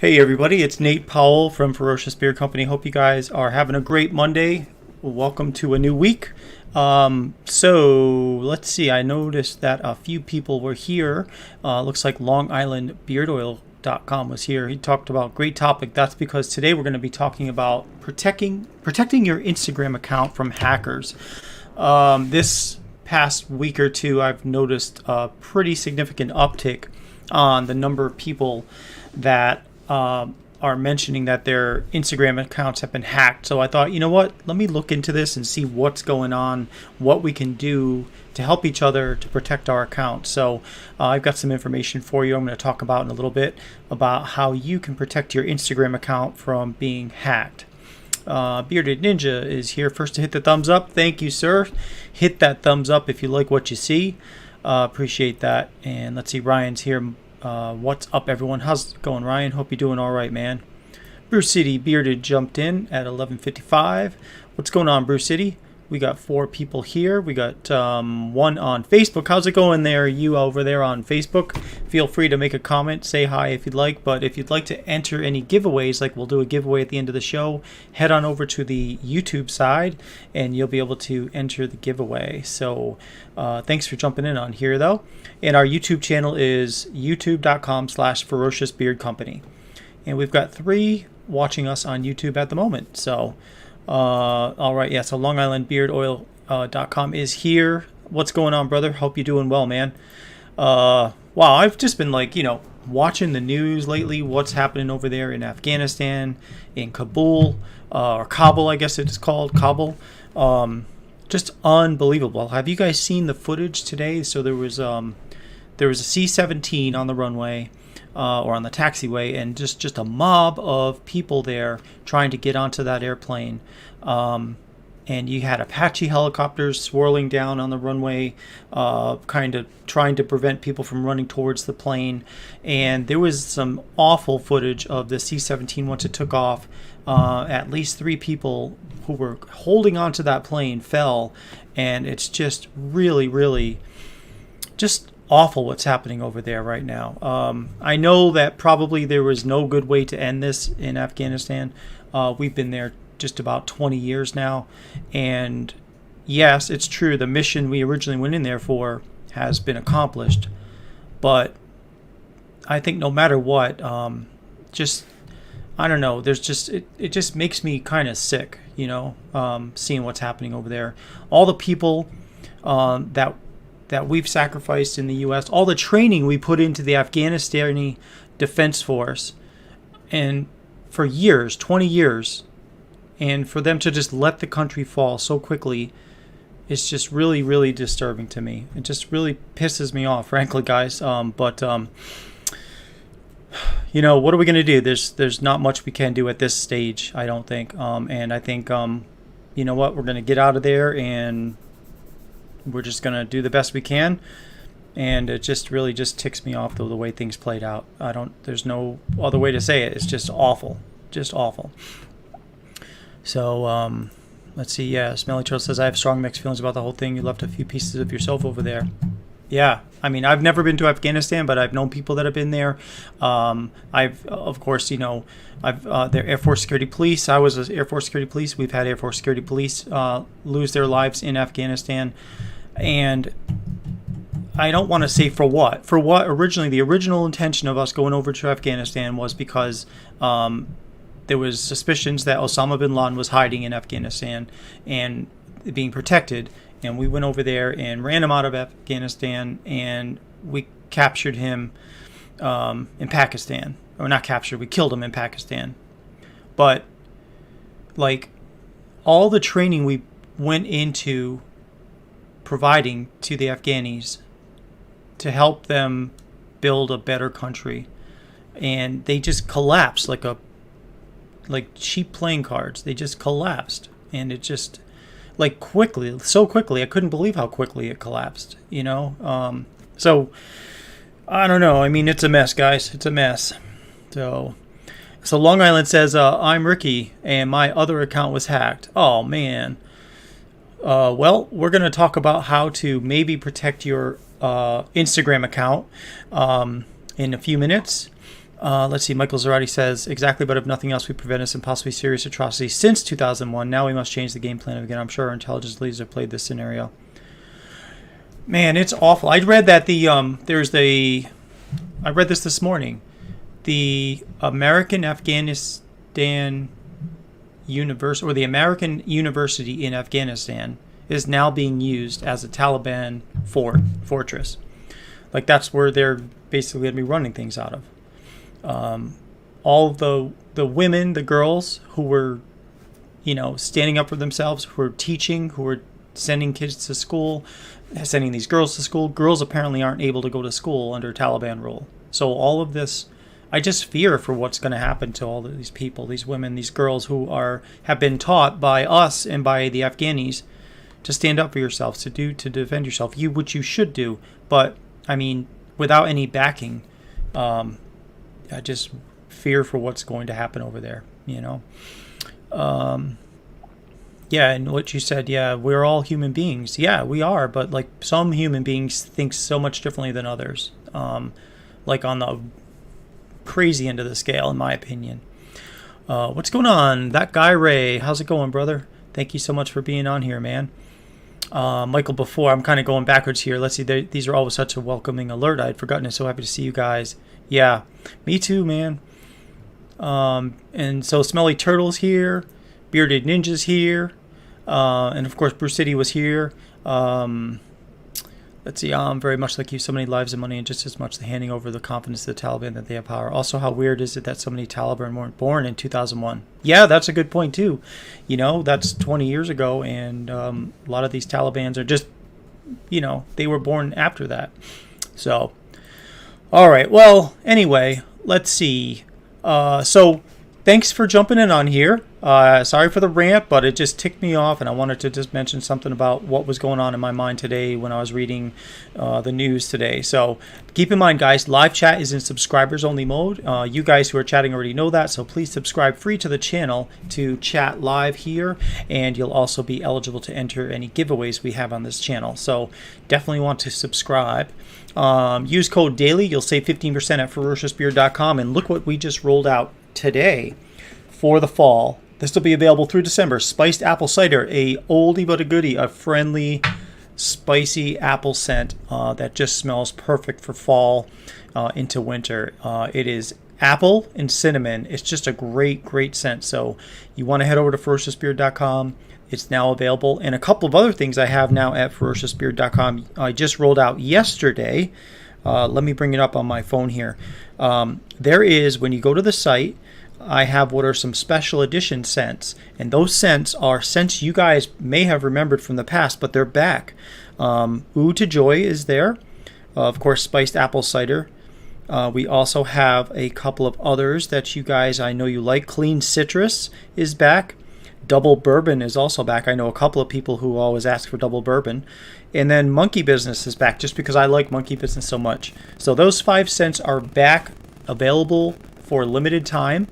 Hey everybody, it's Nate Powell from Ferocious Beer Company. Hope you guys are having a great Monday. Welcome to a new week. So let's see, I noticed that a few people were here. Looks like Long Island Beard Oil.com was here. He talked about great topic. That's because today we're going to be talking about protecting your Instagram account from hackers. This past week or two, I've noticed a pretty significant uptick on the number of people that are mentioning that their Instagram accounts have been hacked. So I thought, you know what, let me look into this and see what's going on, what we can do to help each other to protect our accounts. So I've got some information for you I'm going to talk about in a little bit about how you can protect your Instagram account from being hacked. Bearded Ninja is here first to hit the thumbs up. Thank you, sir. Hit that thumbs up if you like what you see. Appreciate that. And let's see, Ryan's here. What's up, everyone? How's it going, Ryan? Hope you're doing all right, man. Brew City Bearded jumped in at 11:55. What's going on, Brew City? We got 4 people here. We got one on Facebook. How's it going there, you over there on Facebook? Feel free to make a comment, say hi if you'd like. But if you'd like to enter any giveaways, like we'll do a giveaway at the end of the show, head on over to the YouTube side and you'll be able to enter the giveaway. So thanks for jumping in on here, though. And our YouTube channel is youtube.com/ferociousbeardcompany. And we've got 3 watching us on YouTube at the moment. So all right, yeah, so Long Island Beard Oil.com is here. What's going on, brother? Hope you're doing well, man. Wow, I've just been watching the news lately, what's happening over there in Afghanistan, in Kabul, or Kabul, I guess it's called, Kabul. Just unbelievable. Have you guys seen the footage today? So there was a C-17 on the runway, or on the taxiway, and just a mob of people there trying to get onto that airplane. And you had Apache helicopters swirling down on the runway, kind of trying to prevent people from running towards the plane. And there was some awful footage of the C-17 once it took off. At least 3 people who were holding onto that plane fell, and it's just really, really just awful what's happening over there right now. I know that probably there was no good way to end this in Afghanistan. We've been there just about 20 years now, and yes, it's true, the mission we originally went in there for has been accomplished, but I think no matter what, I don't know, there's just it just makes me kind of sick, seeing what's happening over there. All the people that we've sacrificed in the U.S., all the training we put into the Afghanistani Defense Force, and for years, 20 years, and for them to just let the country fall so quickly is just really, really disturbing to me. It just really pisses me off, frankly, guys. But what are we going to do? There's not much we can do at this stage, I don't think. And I think, you know what, we're going to get out of there and we're just going to do the best we can. And it just really just ticks me off the way things played out. There's no other way to say it. It's just awful. Just awful. So, let's see. Yeah, Smelly Turtle says, I have strong mixed feelings about the whole thing. You left a few pieces of yourself over there. Yeah, I mean, I've never been to Afghanistan, but I've known people that have been there. Of course, they're Air Force Security Police. I was Air Force Security Police. We've had Air Force Security Police lose their lives in Afghanistan. And I don't want to say for what. For what originally, the original intention of us going over to Afghanistan was because there was suspicions that Osama bin Laden was hiding in Afghanistan and being protected. And we went over there and ran him out of Afghanistan, and we captured him in Pakistan. Or not captured, we killed him in Pakistan. But, all the training we went into providing to the Afghanis to help them build a better country, and they just collapsed like cheap playing cards. They just collapsed, and it just so quickly. I couldn't believe how quickly it collapsed. So I don't know. I mean, it's a mess, guys. It's a mess. So Long Island says, I'm Ricky, and my other account was hacked. Oh man. Well, we're going to talk about how to maybe protect your Instagram account in a few minutes. Let's see. Michael Zarati says, exactly, but if nothing else, we prevent some possibly serious atrocities since 2001. Now we must change the game plan again. I'm sure our intelligence leaders have played this scenario. Man, it's awful. I read that I read this morning. The American Afghanistan University, or the American University in Afghanistan, is now being used as a Taliban fortress. Like, that's where they're basically going to be running things out of. All the women, the girls who were, standing up for themselves, who were teaching, who were sending kids to school, sending these girls to school. Girls apparently aren't able to go to school under Taliban rule. So all of this, I just fear for what's going to happen to all of these people, these women, these girls who have been taught by us and by the Afghanis to stand up for yourselves, to defend yourself, which you should do. But I mean, without any backing, I just fear for what's going to happen over there. Yeah, and what you said, yeah, we're all human beings. Yeah, we are, but like some human beings think so much differently than others. Like on the crazy end of the scale, in my opinion. What's going on? That guy Ray, how's it going, brother? Thank you so much for being on here, man. Michael, before, I'm kind of going backwards here. Let's see, these are always such a welcoming alert. I had forgotten it. So happy to see you guys. Yeah, me too, man. And so Smelly Turtle's here. Bearded Ninja's here. And of course, Brew City was here. Let's see, very much like you, so many lives and money, and just as much the handing over the confidence to the Taliban that they have power. Also, how weird is it that so many Taliban weren't born in 2001? Yeah, that's a good point, too. That's 20 years ago, and a lot of these Talibans are just, they were born after that. So, all right, well, anyway, let's see. So, thanks for jumping in on here. Sorry for the rant, but it just ticked me off, and I wanted to just mention something about what was going on in my mind today when I was reading the news today. So keep in mind, guys, live chat is in subscribers-only mode. You guys who are chatting already know that, so please subscribe free to the channel to chat live here, and you'll also be eligible to enter any giveaways we have on this channel. So definitely want to subscribe. Use code DAILY. You'll save 15% at ferociousbeer.com, and look what we just rolled out today for the fall. This will be available through December. Spiced apple cider, a oldie but a goodie, a friendly, spicy apple scent that just smells perfect for fall into winter. It is apple and cinnamon. It's just a great, great scent. So you want to head over to ferociousbeer.com. It's now available. And a couple of other things I have now at ferociousbeer.com. I just rolled out yesterday. Let me bring it up on my phone here. There is, when you go to the site, I have what are some special edition scents, and those scents are scents you guys may have remembered from the past, but they're back. Ooh to Joy is there, of course, spiced apple cider. We also have a couple of others that you guys, I know you like. Clean Citrus is back. Double Bourbon is also back. I know a couple of people who always ask for Double Bourbon. And then Monkey Business is back, just because I like Monkey Business so much. So those 5 scents are back, available for a limited time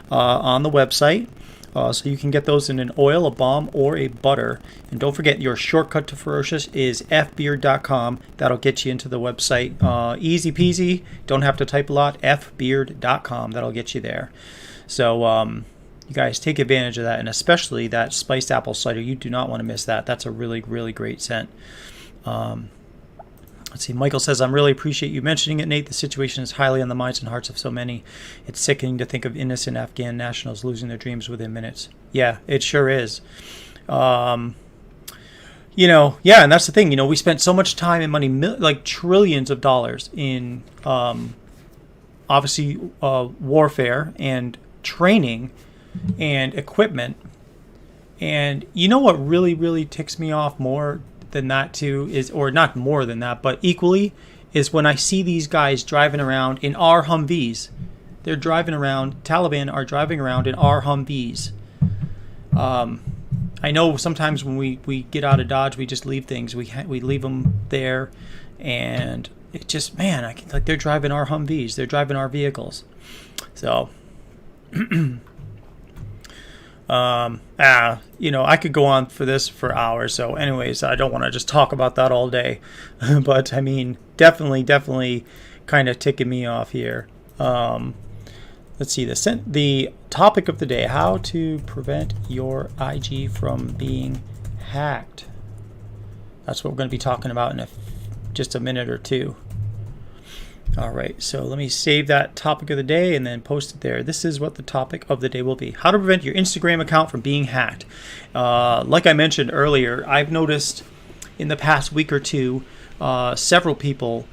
on the website. So you can get those in an oil, a balm, or a butter. And don't forget, your shortcut to Ferocious is fbeard.com. That'll get you into the website. Easy peasy. Don't have to type a lot. fbeard.com. That'll get you there. So you guys take advantage of that, and especially that spiced apple cider. You do not want to miss that. That's a really, really great scent. Let's see. Michael says, I'm really appreciate you mentioning it, Nate. The situation is highly on the minds and hearts of so many. It's sickening to think of innocent Afghan nationals losing their dreams within minutes. Yeah, it sure is. Yeah, and that's the thing. We spent so much time and money, like trillions of dollars in, obviously, warfare and training and equipment. And you know what really, really ticks me off more than that too is, or not more than that, but equally, is when I see these guys driving around in our Humvees. They're driving around, Taliban are driving around in our Humvees. I know sometimes when we get out of Dodge, we just leave things. We leave them there, and it just, man, like they're driving our Humvees. They're driving our vehicles. So, I could go on for this for hours. So anyways, I don't want to just talk about that all day, but I mean, definitely kind of ticking me off here. let's see, the topic of the day: how to prevent your IG from being hacked. That's what we're going to be talking about in just a minute or two. All right, so let me save that topic of the day and then post it there. This is what the topic of the day will be: how to prevent your Instagram account from being hacked. Like I mentioned earlier, I've noticed in the past week or two, several people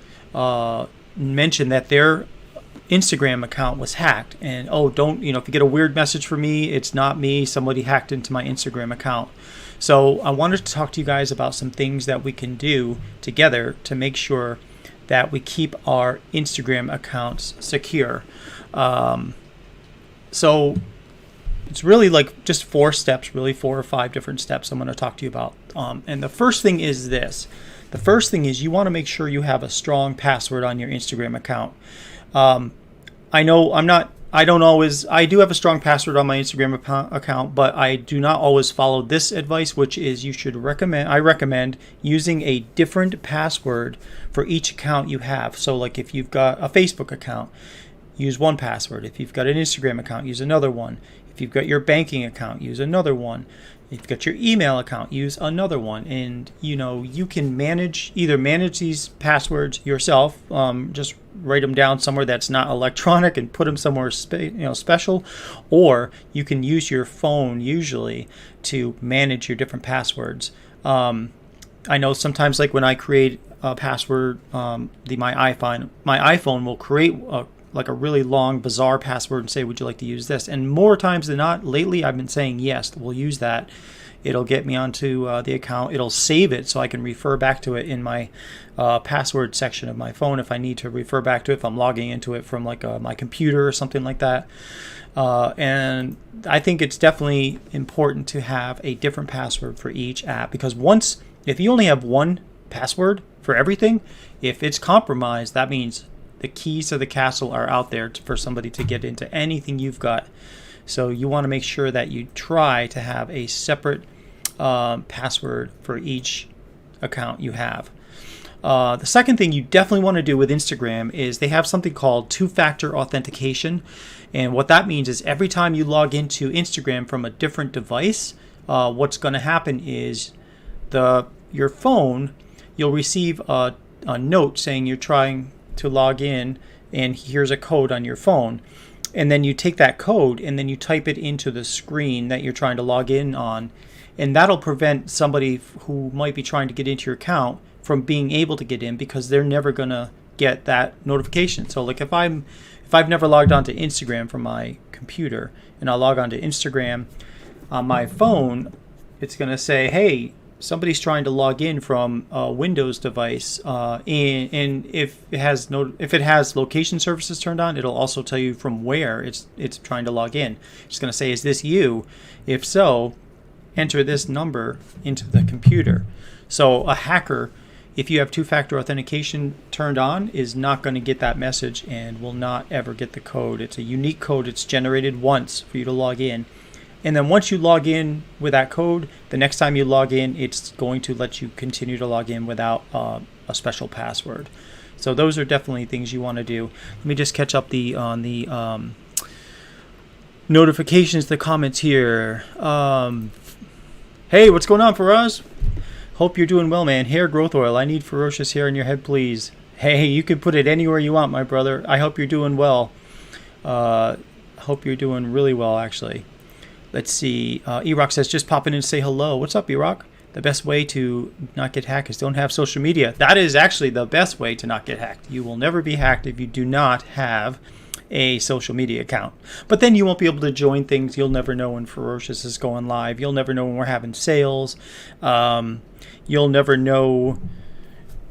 mentioned that their Instagram account was hacked. And don't, if you get a weird message from me, it's not me. Somebody hacked into my Instagram account. So I wanted to talk to you guys about some things that we can do together to make sure that we keep our Instagram accounts secure. So it's really like just 4 steps, really 4 or 5 different steps I'm going to talk to you about. And the first thing is this. The first thing is you want to make sure you have a strong password on your Instagram account. I do have a strong password on my Instagram account, but I do not always follow this advice, which is I recommend using a different password for each account you have. So like if you've got a Facebook account, use one password. If you've got an Instagram account, use another one. If you've got your banking account, use another one. If you've got your email account, use another one. And you can manage these passwords yourself. Just write them down somewhere that's not electronic and put them somewhere special, or you can use your phone usually to manage your different passwords. I know sometimes, like when I create a password, my iPhone will create a really long, bizarre password and say, would you like to use this? And more times than not, lately, I've been saying, yes, we'll use that. It'll get me onto the account. It'll save it so I can refer back to it in my password section of my phone if I need to refer back to it, if I'm logging into it from like my computer or something like that. And I think it's definitely important to have a different password for each app, because if you only have one password for everything, if it's compromised, that means the keys to the castle are out there for somebody to get into anything you've got. So you want to make sure that you try to have a separate password for each account you have. The second thing you definitely want to do with Instagram is they have something called 2-factor authentication. And what that means is every time you log into Instagram from a different device, what's going to happen is your phone, you'll receive a note saying you're trying to log in and here's a code on your phone. And then you take that code and then you type it into the screen that you're trying to log in on. And that'll prevent somebody who might be trying to get into your account from being able to get in, because they're never going to get that notification. So like if I've never logged onto Instagram from my computer and I'll log onto Instagram on my phone, it's going to say, hey, somebody's trying to log in from a Windows device, and if it has location services turned on, it'll also tell you from where it's trying to log in. It's going to say, is this you? If so, enter this number into the computer. So a hacker, if you have 2-factor authentication turned on, is not going to get that message and will not ever get the code. It's a unique code. It's generated once for you to log in. And then once you log in with that code, the next time you log in, it's going to let you continue to log in without a special password. So those are definitely things you want to do. Let me just catch up on the notifications, the comments here. Hey, what's going on, Faraz? Hope you're doing well, man. Hair growth oil. I need ferocious hair in your head, please. Hey, you can put it anywhere you want, my brother. I hope you're doing well. Hope you're doing really well, actually. Let's see. E-Rock says, just pop in and say hello. What's up, E-Rock? The best way to not get hacked is don't have social media. That is actually the best way to not get hacked. You will never be hacked if you do not have a social media account. But then you won't be able to join things. You'll never know when Ferocious is going live. You'll never know when we're having sales. You'll never know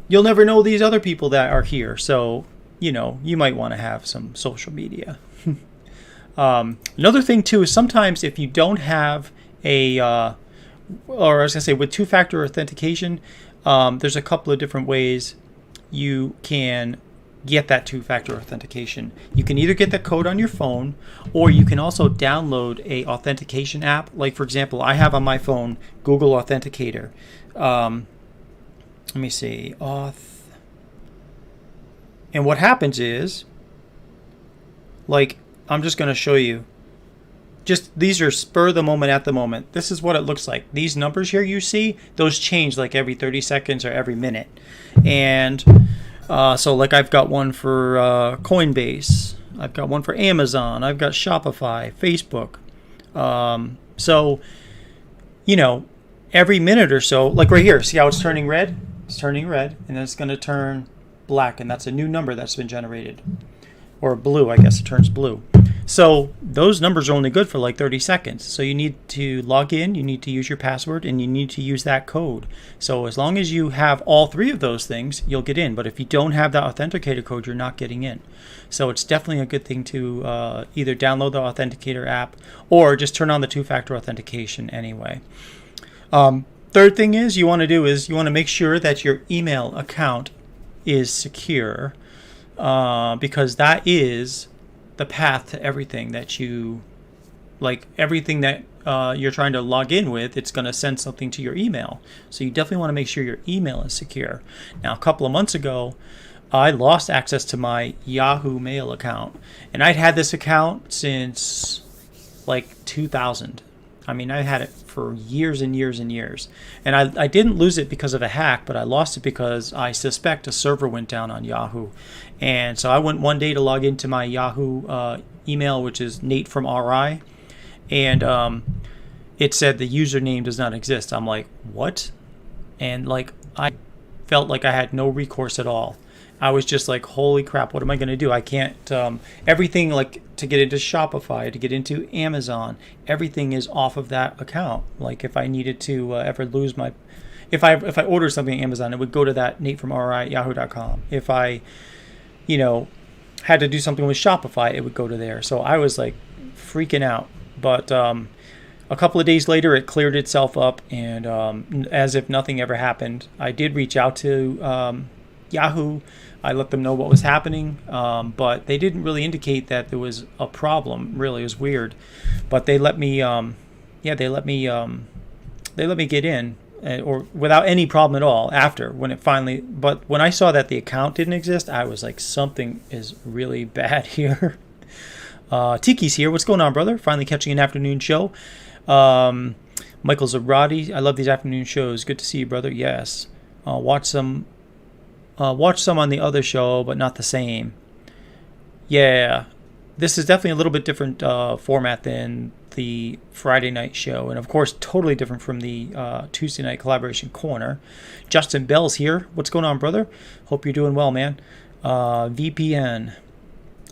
these other people that are here. So, you might want to have some social media. Another thing too is sometimes if you don't have with 2-factor authentication, there's a couple of different ways you can get that 2-factor authentication. You can either get the code on your phone, or you can also download a authentication app. Like, for example, I have on my phone Google Authenticator. Let me see. And what happens is, like, I'm just going to show you. Just these are spur of the moment at the moment. This is what it looks like. These numbers here you see, those change like every 30 seconds or every minute. And so like I've got one for Coinbase. I've got one for Amazon. I've got Shopify, Facebook. So, every minute or so, like right here, see how it's turning red? It's turning red, and then it's going to turn black, and that's a new number that's been generated. Or blue, I guess it turns blue. So those numbers are only good for like 30 seconds. So you need to log in, you need to use your password, and you need to use that code. So as long as you have all three of those things, you'll get in. But if you don't have that authenticator code, you're not getting in. So it's definitely a good thing to either download the authenticator app or just turn on the two-factor authentication anyway. Third thing you want to make sure that your email account is secure. Because that is the path to everything that everything that you're trying to log in with, it's going to send something to your email. So you definitely want to make sure your email is secure. Now, a couple of months ago, I lost access to my Yahoo Mail account. And I'd had this account since like 2000. I mean, I had it for years and years and years. And I didn't lose it because of a hack, but I lost it because I suspect a server went down on Yahoo. And so I went one day to log into my Yahoo email, which is Nate from RI. And it said the username does not exist. I'm like, what? And I felt like I had no recourse at all. I was just like, holy crap, what am I going to do? I can't, everything to get into Shopify, to get into Amazon, everything is off of that account. Like if I needed to ever lose if I ordered something on Amazon, it would go to that Nate from RI at yahoo.com. If I, had to do something with Shopify, it would go to there. So I was like freaking out. But a couple of days later, it cleared itself up. And as if nothing ever happened, I did reach out to Yahoo. I let them know what was happening, but they didn't really indicate that there was a problem. Really, it was weird, but they let me, they let me get in, or without any problem at all. After but when I saw that the account didn't exist, I was like, something is really bad here. Tiki's here. What's going on, brother? Finally catching an afternoon show. Michael Zabrati. I love these afternoon shows. Good to see you, brother. Yes. Watch some on the other show, but not the same. Yeah, this is definitely a little bit different format than the Friday night show, and of course totally different from the Tuesday night collaboration corner. Justin Bell's here. What's going on, brother? Hope you're doing well, man. VPN.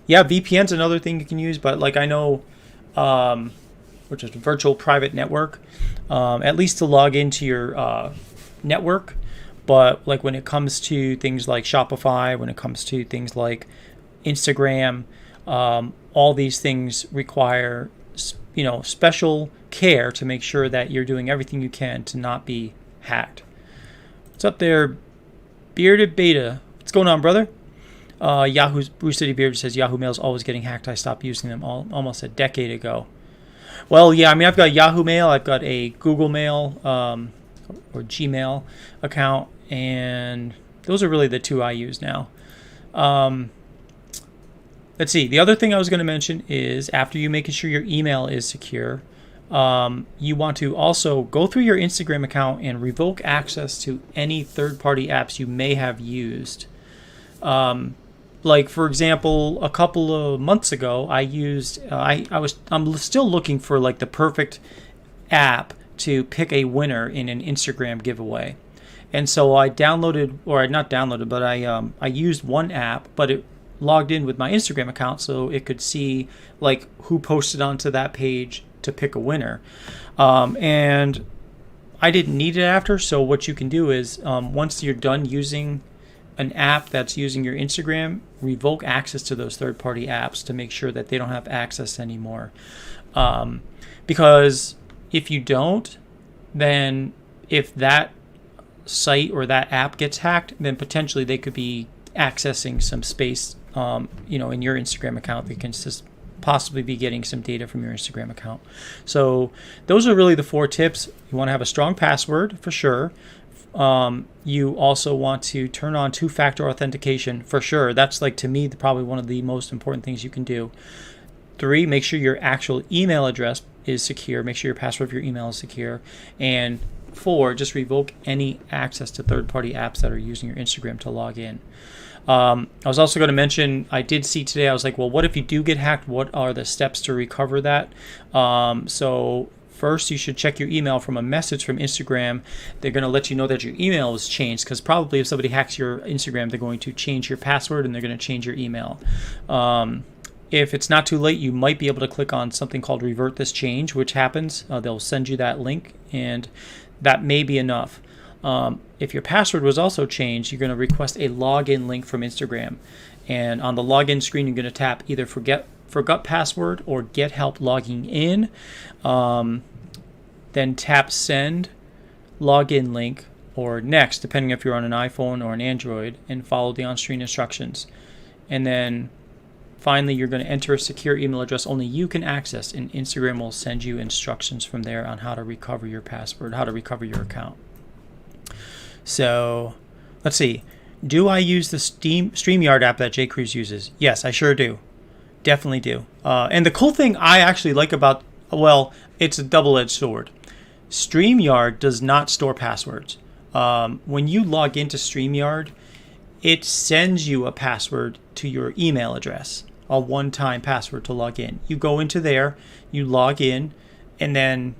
Yeah, VPN's another thing you can use, but I know, which is virtual private network, at least to log into your network. But when it comes to things like Shopify, when it comes to things like Instagram, all these things require, special care to make sure that you're doing everything you can to not be hacked. What's up there, Bearded Beta? What's going on, brother? Yahoo's Bruce City Beard says Yahoo Mail's always getting hacked. I stopped using them almost a decade ago. Well, yeah, I mean, I've got Yahoo Mail, I've got a Google Mail, or Gmail account, and those are really the two I use now. Let's see. The other thing I was going to mention is after you making sure your email is secure, you want to also go through your Instagram account and revoke access to any third-party apps you may have used. For example, a couple of months ago, I used I'm still looking for the perfect app to pick a winner in an Instagram giveaway. And so I downloaded, or not downloaded, but I used one app, but it logged in with my Instagram account so it could see who posted onto that page to pick a winner. And I didn't need it after, so what you can do is once you're done using an app that's using your Instagram, revoke access to those third-party apps to make sure that they don't have access anymore. Because if you don't, then if that site or that app gets hacked, then potentially they could be accessing some space, in your Instagram account. They can just possibly be getting some data from your Instagram account. So those are really the 4 tips. You want to have a strong password for sure. You also want to turn on two-factor authentication for sure. That's to me probably one of the most important things you can do. 3, make sure your actual email address is secure. Make sure your password for your email is secure. And 4, just revoke any access to third-party apps that are using your Instagram to log in. I was also going to mention, I did see today, I was like, well, what if you do get hacked? What are the steps to recover that? So first, you should check your email from a message from Instagram. They're going to let you know that your email was changed, because probably if somebody hacks your Instagram, they're going to change your password and they're going to change your email. If it's not too late, you might be able to click on something called Revert This Change, which happens. They'll send you that link, and that may be enough. If your password was also changed, you're going to request a login link from Instagram. And on the login screen, you're going to tap either forgot password or get help logging in. Then tap send login link or next, depending if you're on an iPhone or an Android, and follow the on-screen instructions. And then finally, you're going to enter a secure email address only you can access, and Instagram will send you instructions from there on how to recover your password, how to recover your account. So let's see. Do I use the StreamYard app that J. Cruz uses? Yes, I sure do. Definitely do. And the cool thing I actually like about, well, it's a double-edged sword. StreamYard does not store passwords. When you log into StreamYard, it sends you a password to your email address, a one-time password to log in. You go into there, you log in, and then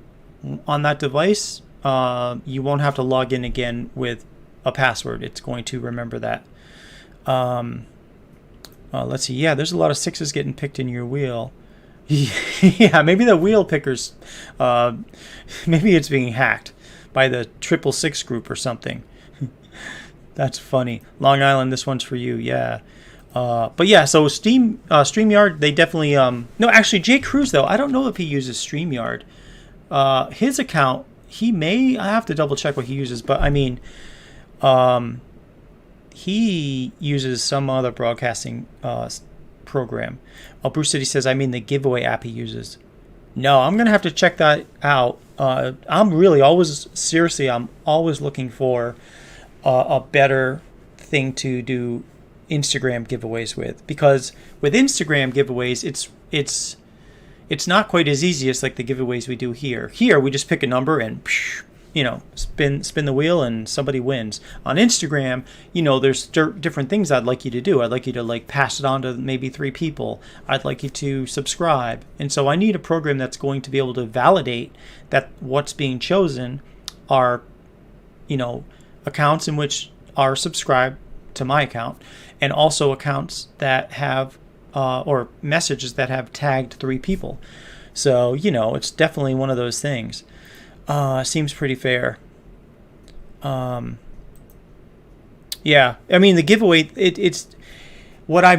on that device, you won't have to log in again with a password. It's going to remember that. Let's see. Yeah, there's a lot of 6s getting picked in your wheel. Yeah, maybe the wheel pickers, maybe it's being hacked by the 666 group or something. That's funny. Long Island, this one's for you. Yeah. But yeah, so StreamYard, they definitely, no, actually J. Cruz though, I don't know if he uses StreamYard. His account, I have to double check what he uses, but I mean, he uses some other broadcasting program. Brew City says, I mean the giveaway app he uses. No, I'm going to have to check that out. I'm always looking for a better thing to do Instagram giveaways with, because with Instagram giveaways, it's not quite as easy as like the giveaways we do here. Here we just pick a number and spin the wheel and somebody wins. On Instagram, there's different things I'd like you to do. I'd like you to like pass it on to maybe 3 people. I'd like you to subscribe. And so I need a program that's going to be able to validate that what's being chosen are, accounts in which are subscribed to my account, and also accounts that have or messages that have tagged 3 people. So, it's definitely one of those things. Seems pretty fair. Yeah, I mean the giveaway. It's what I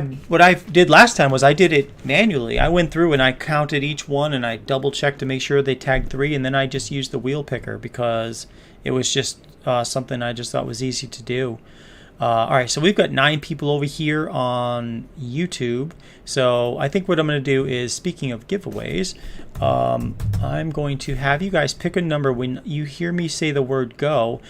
did last time was I did it manually. I went through and I counted each one and I double checked to make sure they tagged 3, and then I just used the wheel picker because it was just something I just thought was easy to do. All right, so we've got 9 people over here on YouTube. So I think what I'm going to do is, speaking of giveaways, I'm going to have you guys pick a number. When you hear me say the word go,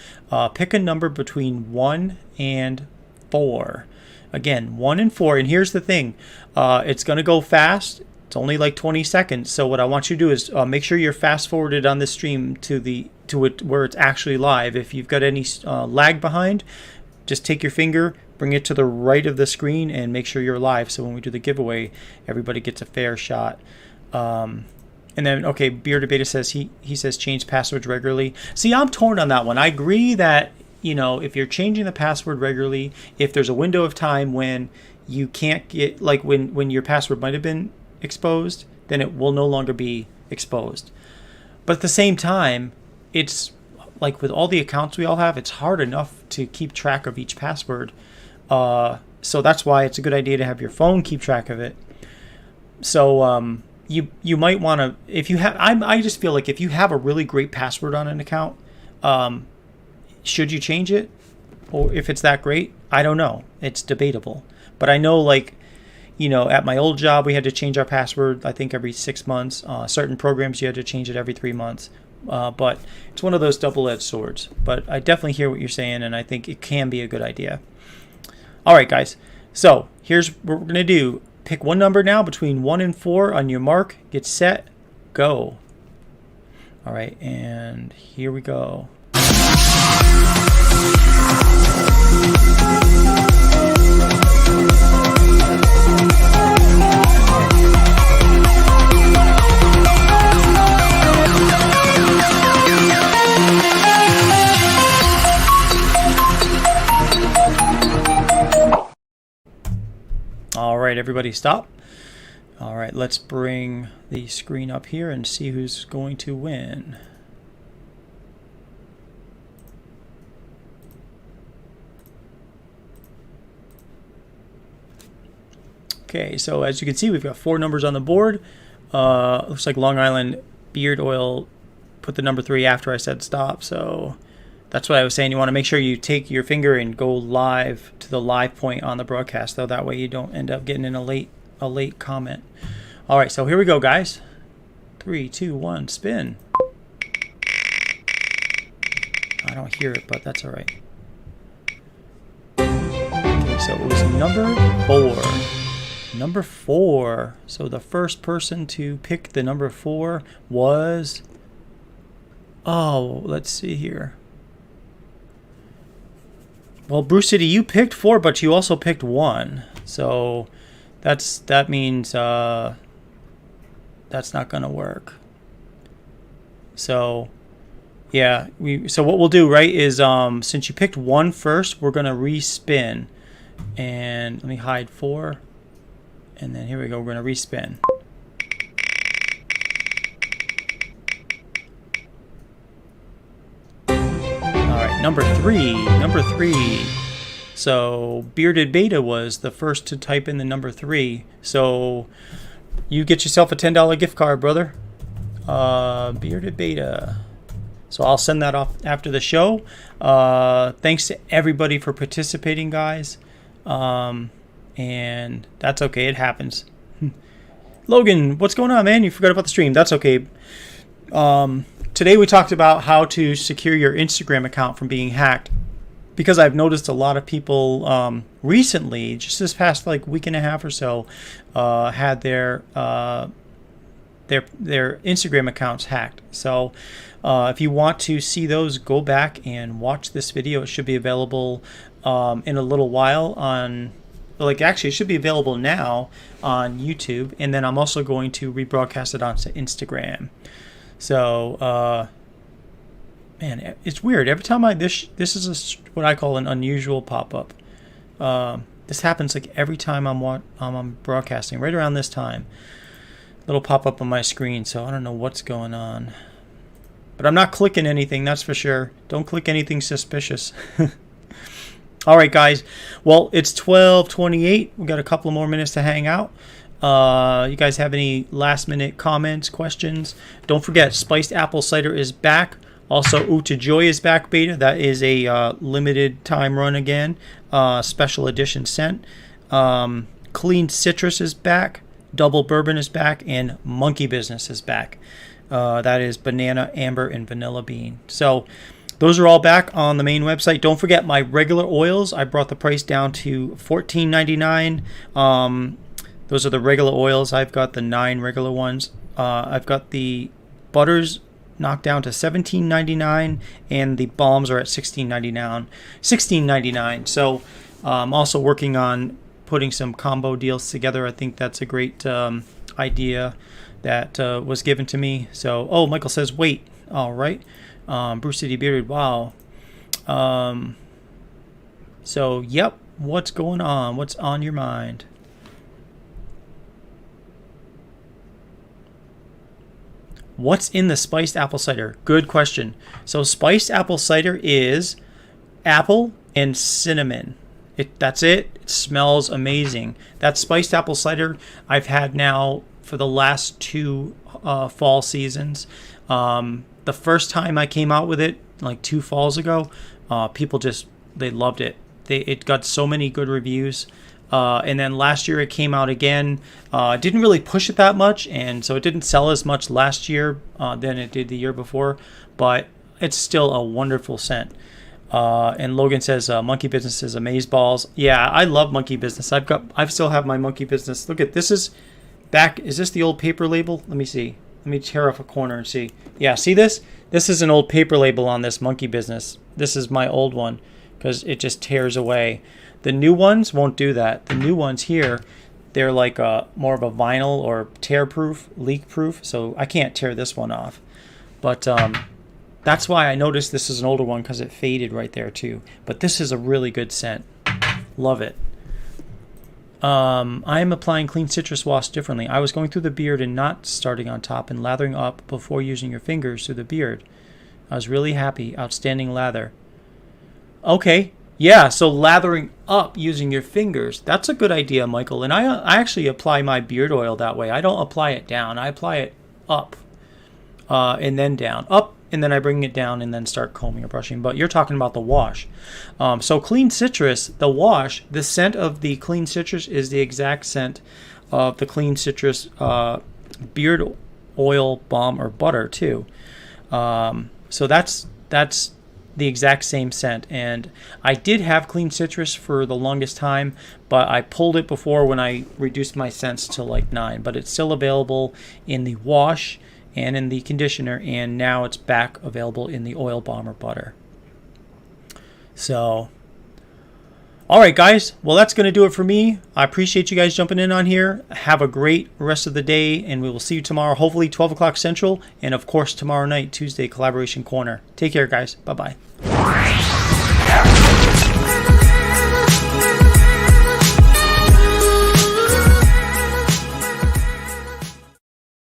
pick a number between 1 and 4. Again, 1 and 4. And here's the thing. It's going to go fast. It's only like 20 seconds. So what I want you to do is make sure you're fast forwarded on the stream to it where it's actually live. If you've got any lag behind, just take your finger, bring it to the right of the screen, and make sure you're live. So when we do the giveaway, everybody gets a fair shot. And then, okay, Bearded Beta says he says change passwords regularly. See, I'm torn on that one. I agree that, if you're changing the password regularly, if there's a window of time when you can't get, like when your password might have been exposed, then it will no longer be exposed. But at the same time, it's like with all the accounts we all have, it's hard enough to keep track of each password. So that's why it's a good idea to have your phone keep track of it. So you might want to, if you have, I just feel like if you have a really great password on an account, should you change it? Or if it's that great, I don't know. It's debatable. But I know, like, at my old job, we had to change our password, I think, every 6 months. Certain programs, you had to change it every 3 months. But it's one of those double-edged swords. But I definitely hear what you're saying, and I think it can be a good idea. All right, guys. So here's what we're going to do. pick one number now between 1 and 4 on your mark. Get set, go. All right, and here we go. All right, everybody stop. All right, let's bring the screen up here and see who's going to win. Okay, so as you can see, we've got 4 numbers on the board. Looks like Long Island Beard Oil put the number 3 after I said stop, so that's what I was saying. You want to make sure you take your finger and go live to the live point on the broadcast, though. That way you don't end up getting in a late comment. All right, so here we go, guys. 3, 2, 1, spin. I don't hear it, but that's all right. Okay, so it was number 4. Number 4. So the first person to pick the number 4 was... Oh, let's see here. Well, Brew City, you picked 4, but you also picked 1. So that means that's not gonna work. So yeah, so what we'll do, right, is since you picked 1 first, we're gonna respin. And let me hide 4. And then here we go, we're gonna respin. Number 3. So Bearded Beta was the first to type in the number 3. So you get yourself a $10 gift card, brother. Bearded Beta. So I'll send that off after the show. Thanks to everybody for participating, guys. And that's okay, it happens. Logan, what's going on, man? You forgot about the stream. That's okay. Today we talked about how to secure your Instagram account from being hacked, because I've noticed a lot of people recently, just this past like week and a half or so, had their Instagram accounts hacked. So if you want to see those, go back and watch this video. It should be available in a little while on, actually it should be available now on YouTube, and then I'm also going to rebroadcast it onto Instagram. So, man, it's weird. Every time this is what I call an unusual pop-up. This happens like every time I'm broadcasting, right around this time. Little pop-up on my screen, so I don't know what's going on. But I'm not clicking anything, that's for sure. Don't click anything suspicious. All right, guys. Well, it's 12:28. We've got a couple more minutes to hang out. You guys have any last minute comments, questions? Don't forget, Spiced Apple Cider is back. Also, Uta Joy is back, beta. That is a limited time run again. Special edition scent. Clean Citrus is back. Double Bourbon is back. And Monkey Business is back. That is banana, amber, and vanilla bean. So those are all back on the main website. Don't forget my regular oils. I brought the price down to $14.99. Those are the regular oils. I've got the 9 regular ones. I've got the butters knocked down to $17.99, and the balms are at $16.99. So I'm also working on putting some combo deals together. I think that's a great idea that was given to me. So, oh, Michael says, wait. All right. Brew City Bearded. Wow. So, yep. What's going on? What's on your mind? What's in the spiced apple cider? Good question. So spiced apple cider is apple and cinnamon. That's it. It smells amazing. That spiced apple cider I've had now for the last 2 fall seasons. The first time I came out with it, like 2 falls ago, people they loved it. It got so many good reviews. And then last year it came out again. Didn't really push it that much, and so it didn't sell as much last year than it did the year before, but it's still a wonderful scent. And Logan says monkey business is amazeballs. Yeah, I love monkey business. I still have my monkey business. Look at this is back. Is this the old paper label? Let me see. Let me tear off a corner and see. Yeah, see this? This is an old paper label on this monkey business. This is my old one because it just tears away. The new ones won't do that. The new ones here, they're like more of a vinyl or tear-proof, leak-proof. So I can't tear this one off. But that's why I noticed this is an older one because it faded right there too. But this is a really good scent. Love it. I am applying clean citrus wash differently. I was going through the beard and not starting on top and lathering up before using your fingers through the beard. I was really happy. Outstanding lather. Okay. Yeah, so lathering up using your fingers. That's a good idea, Michael. And I actually apply my beard oil that way. I don't apply it down. I apply it up and then down. Up, and then I bring it down and then start combing or brushing. But you're talking about the wash. So clean citrus, the wash, the scent of the clean citrus is the exact scent of the clean citrus beard oil, balm, or butter too. So that's the exact same scent. And I did have clean citrus for the longest time, but I pulled it before when I reduced my scents to like 9. But it's still available in the wash and in the conditioner, and now it's back available in the oil, balm, or butter. So, all right, guys. Well, that's going to do it for me. I appreciate you guys jumping in on here. Have a great rest of the day, and we will see you tomorrow, hopefully 12 o'clock Central, and of course tomorrow night, Tuesday, Collaboration Corner. Take care, guys. Bye-bye.